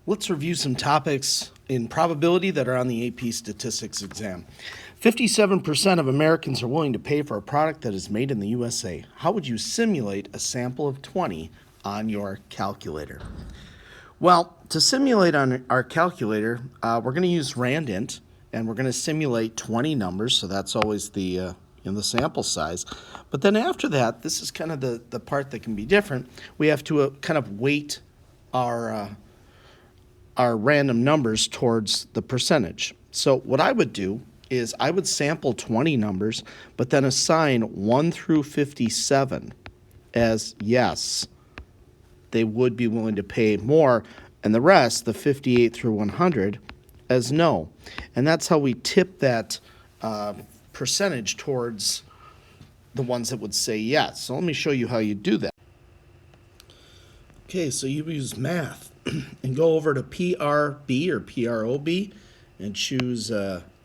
Let's review some topics in probability that are on the AP Statistics exam. 57% of Americans are willing to pay for a product that is made in the USA. How would you simulate a sample of 20 on your calculator? Well, to simulate on our calculator, we're going to use RandInt, and we're going to simulate 20 numbers, so that's always the sample size. But then after that, this is kind of the part that can be different. We have to kind of weight our random numbers towards the percentage. So what I would do is I would sample 20 numbers, but then assign 1 through 57 as yes, they would be willing to pay more, and the rest, the 58 through 100, as no. And that's how we tip that percentage towards the ones that would say yes. So let me show you how you do that. Okay, so you use math and go over to PRB or PROB and choose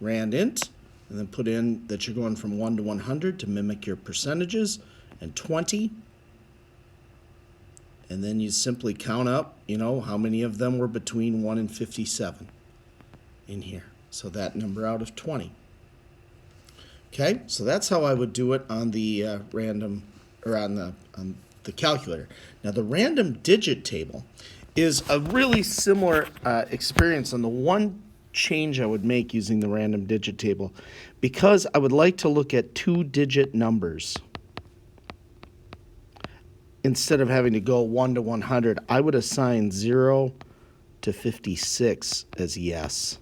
RandInt, and then put in that you're going from 1 to 100 to mimic your percentages, and 20. And then you simply count up, how many of them were between 1 and 57 in here. So that number out of 20. Okay, so that's how I would do it on the random, or on the calculator. Now the random digit table is a really similar experience, and the one change I would make using the random digit table, because I would like to look at 2-digit numbers. Instead of having to go 1 to 100, I would assign 0 to 56 as yes,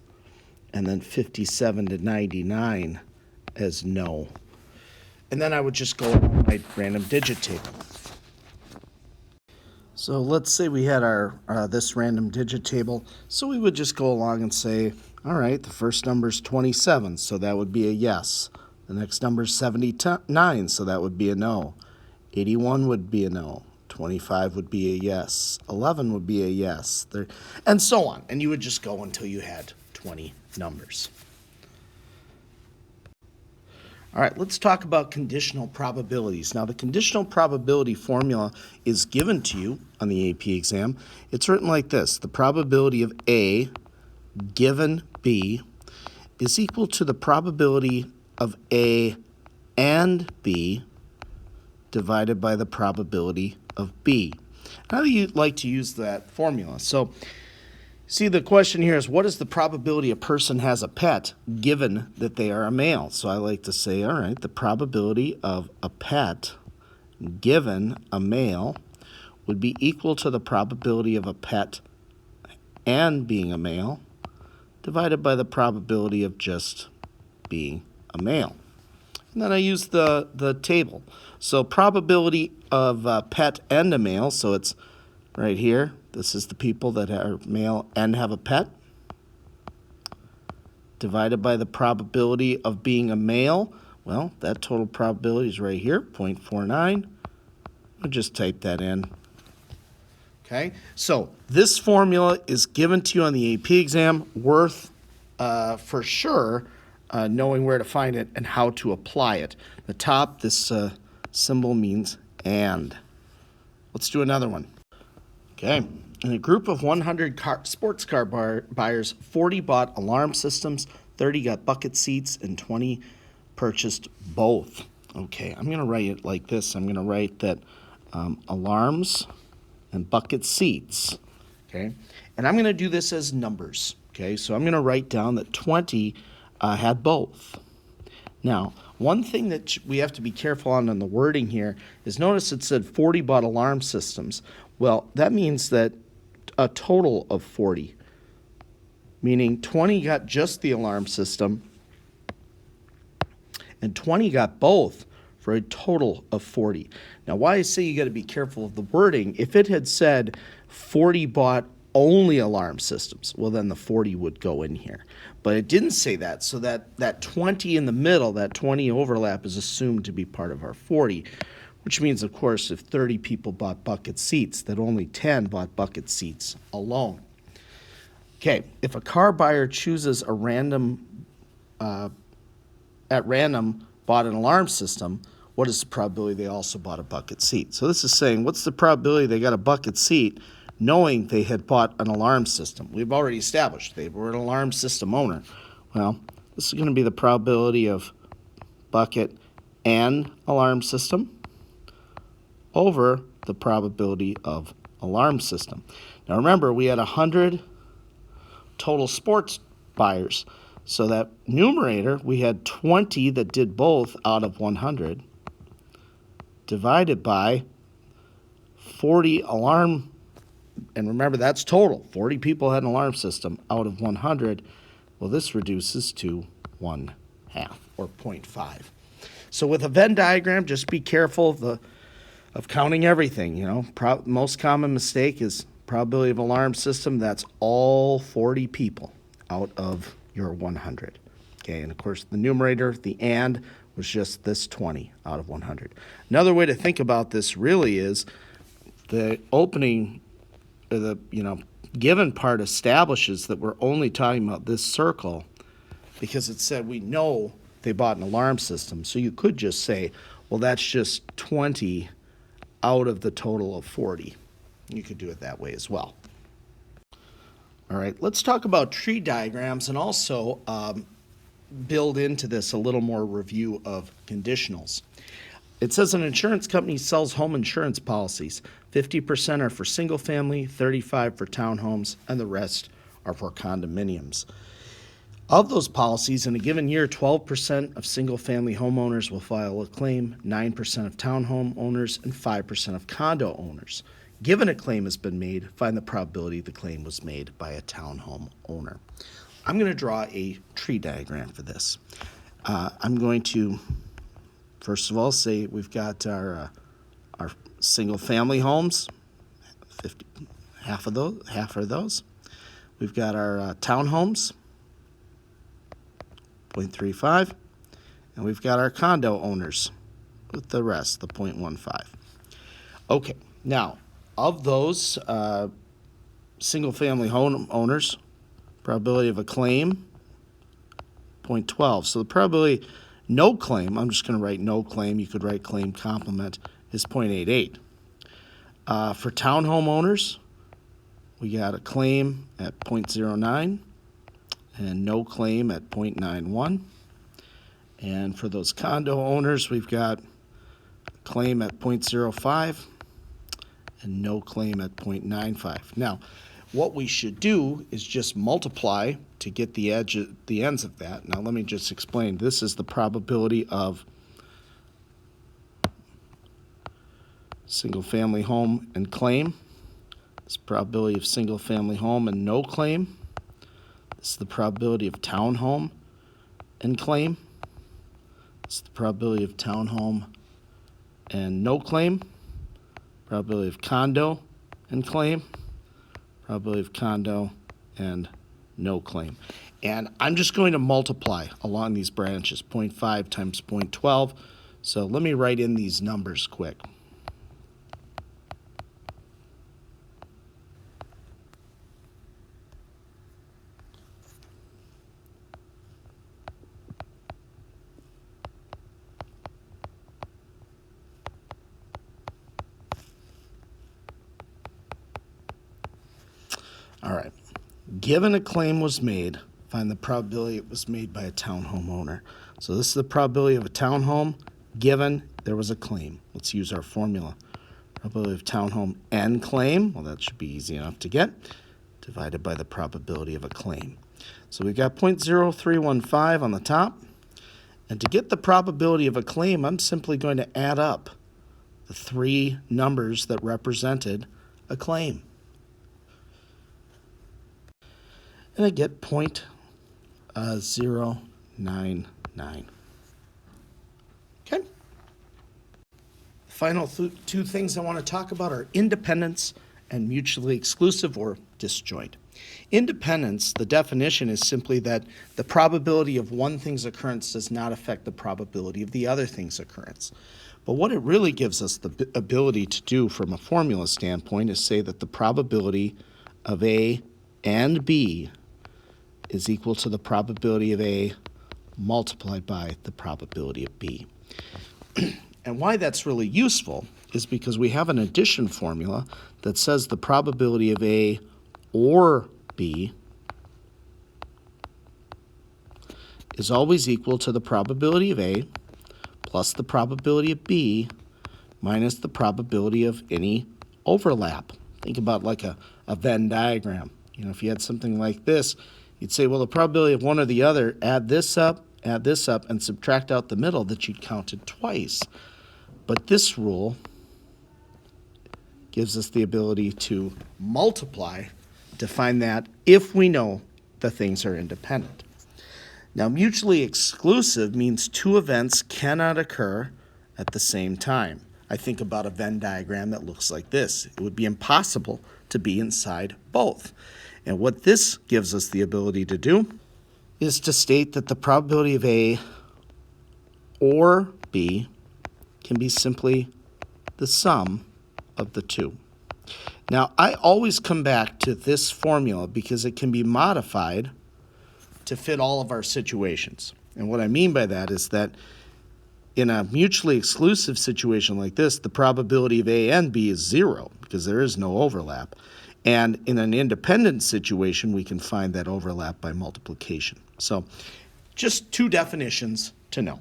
and then 57 to 99 as no. And then I would just go over my random digit table. So let's say we had our this random digit table. So we would just go along and say, all right, the first number is 27, so that would be a yes. The next number is 79, so that would be a no. 81 would be a no. 25 would be a yes. 11 would be a yes. And so on. And you would just go until you had 20 numbers. All right, let's talk about conditional probabilities. Now, the conditional probability formula is given to you on the AP exam. It's written like this: the probability of A given B is equal to the probability of A and B divided by the probability of B. How do you like to use that formula? So, see, the question here is, what is the probability a person has a pet given that they are a male? So I like to say, all right, the probability of a pet given a male would be equal to the probability of a pet and being a male divided by the probability of just being a male. And then I use the table. So probability of a pet and a male, so it's right here. This is the people that are male and have a pet, divided by the probability of being a male. Well, that total probability is right here, 0.49. I'll just type that in. Okay, so this formula is given to you on the AP exam, worth for sure knowing where to find it and how to apply it. The top, this symbol means and. Let's do another one. Okay, in a group of 100 sports car buyers, 40 bought alarm systems, 30 got bucket seats, and 20 purchased both. Okay, I'm going to write it like this. I'm going to write that alarms and bucket seats, okay? And I'm going to do this as numbers, okay? So I'm going to write down that 20 had both. Now, one thing that we have to be careful on the wording here is, notice it said 40 bought alarm systems. Well, that means that a total of 40, meaning 20 got just the alarm system and 20 got both, for a total of 40. Now, why I say you got to be careful of the wording, if it had said 40 bought only alarm systems, well, then the 40 would go in here. But it didn't say that, so that 20 in the middle, that 20 overlap, is assumed to be part of our 40, which means, of course, if 30 people bought bucket seats, that only 10 bought bucket seats alone. Okay, if a car buyer chooses a at random bought an alarm system, what is the probability they also bought a bucket seat? So this is saying, what's the probability they got a bucket seat knowing they had bought an alarm system. We've already established they were an alarm system owner. Well, this is going to be the probability of bucket and alarm system over the probability of alarm system. Now remember, we had 100 total sports buyers. So that numerator, we had 20 that did both out of 100, divided by 40 alarm, and remember that's total. 40 people had an alarm system out of 100. Well, this reduces to 1/2 or 0.5. So with a Venn diagram, just be careful of counting everything. Most common mistake is probability of alarm system. That's all 40 people out of your 100. Okay, and of course the numerator, the and, was just this 20 out of 100. Another way to think about this really is the opening, or the given part establishes that we're only talking about this circle because it said we know they bought an alarm system. So you could just say, well, that's just 20 out of the total of 40. You could do it that way as well. All right, let's talk about tree diagrams and also build into this a little more review of conditionals. It says an insurance company sells home insurance policies. 50% are for single family, 35% for townhomes, and the rest are for condominiums. Of those policies, in a given year, 12% of single-family homeowners will file a claim, 9% of townhome owners, and 5% of condo owners. Given a claim has been made, find the probability the claim was made by a townhome owner. I'm going to draw a tree diagram for this. I'm going to, first of all, say we've got our single-family homes, half are those. We've got our townhomes, 0.35, and we've got our condo owners with the rest, the 0.15. Okay, now, of those single-family home owners, probability of a claim, 0.12. So the probability no claim, I'm just going to write no claim, you could write claim complement, is 0.88. For townhome owners, we got a claim at 0.09 and no claim at 0.91. And for those condo owners, we've got a claim at 0.05 and no claim at 0.95. Now, what we should do is just multiply to get the ends of that. Now, let me just explain. This is the probability of single-family home and claim. This is the probability of single-family home and no claim. This is the probability of townhome and claim. This is the probability of townhome and no claim. Probability of condo and claim. Probability of condo and no claim. And I'm just going to multiply along these branches, 0.5 times 0.12. So let me write in these numbers quick. All right. Given a claim was made, find the probability it was made by a townhome owner. So this is the probability of a townhome given there was a claim. Let's use our formula. Probability of townhome and claim, well, that should be easy enough to get, divided by the probability of a claim. So we've got 0.0315 on the top. And to get the probability of a claim, I'm simply going to add up the three numbers that represented a claim. And I get 0.099. Okay. Final two things I want to talk about are independence and mutually exclusive or disjoint. Independence, the definition is simply that the probability of one thing's occurrence does not affect the probability of the other thing's occurrence. But what it really gives us the ability to do from a formula standpoint is say that the probability of A and B is equal to the probability of A multiplied by the probability of B. And why that's really useful is because we have an addition formula that says the probability of A or B is always equal to the probability of A plus the probability of B minus the probability of any overlap. Think about like a Venn diagram. You know, if you had something like this, you'd say, well, the probability of one or the other, add this up, and subtract out the middle that you'd counted twice. But this rule gives us the ability to multiply to find that if we know the things are independent. Now, mutually exclusive means two events cannot occur at the same time. I think about a Venn diagram that looks like this. It would be impossible to be inside both. And what this gives us the ability to do is to state that the probability of A or B can be simply the sum of the two. Now, I always come back to this formula because it can be modified to fit all of our situations. And what I mean by that is that in a mutually exclusive situation like this, the probability of A and B is 0 because there is no overlap. And in an independent situation, we can find that overlap by multiplication. So just two definitions to know.